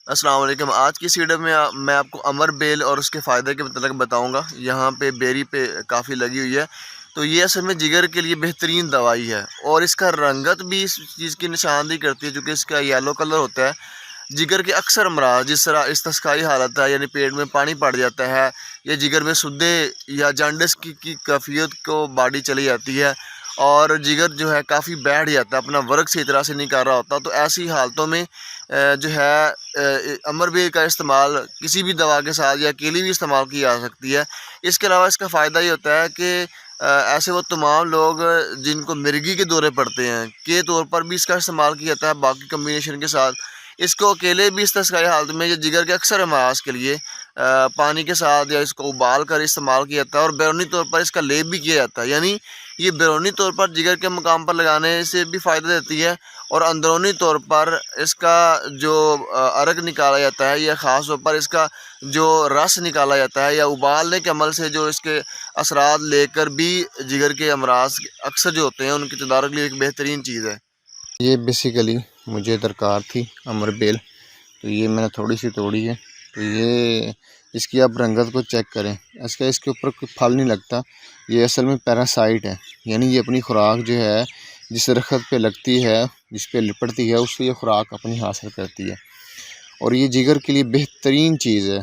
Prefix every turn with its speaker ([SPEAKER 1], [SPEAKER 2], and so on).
[SPEAKER 1] अस्सलाम वालेकुम। आज की इस वीडियो में मैं आपको अमर बेल और उसके फ़ायदे के मतलब बताऊंगा। यहाँ पे बेरी पे काफ़ी लगी हुई है। तो ये असल में जिगर के लिए बेहतरीन दवाई है और इसका रंगत भी इस चीज़ की निशानदेही करती है, जो कि इसका येलो कलर होता है। जिगर के अक्सर अमराज जिस तरह इस्तिस्काई हालत है, यानी पेट में पानी पड़ जाता है, या जिगर में सुद्दे या जॉन्डिस की कैफियत को बॉडी चली जाती है और जिगर जो है काफ़ी बैठ जाता है, अपना वर्क सही तरह से नहीं कर रहा होता। तो ऐसी हालतों में जो है अमरवेल का इस्तेमाल किसी भी दवा के साथ या अकेली भी इस्तेमाल की जा सकती है। इसके अलावा इसका फ़ायदा ये होता है कि ऐसे वो तमाम लोग जिनको मिर्गी के दौरे पड़ते हैं के तौर पर भी इसका इस्तेमाल किया जाता है बाकी कम्बिनेशन के साथ। इसको अकेले भी इस्तिस्काई हालत में या जिगर के अक्सर अमराज के लिए पानी के साथ या इसको उबाल कर इस्तेमाल किया जाता है और बैरूनी तौर पर इसका लेप भी किया जाता है। यानी ये बैरूनी तौर पर जिगर के मकाम पर लगाने से भी फ़ायदा देती है और अंदरूनी तौर पर इसका जो अर्क निकाला जाता है या ख़ास तौर पर इसका जो रस निकाला जाता है या उबालने के अमल से जो इसके असरात लेकर भी जिगर के अमराज अक्सर जो होते हैं उनकी तदारक के लिए एक बेहतरीन चीज़ है।
[SPEAKER 2] ये बेसिकली मुझे दरकार थी अमर बेल, तो ये मैंने थोड़ी सी तोड़ी है। तो ये इसकी आप रंगत को चेक करें, इसके ऊपर कोई फल नहीं लगता। ये असल में पैरासाइट है, यानी ये अपनी खुराक जो है जिस दरख्त पे लगती है, जिस पे लिपटती है, उससे ये खुराक अपनी हासिल करती है और ये जिगर के लिए बेहतरीन चीज़ है।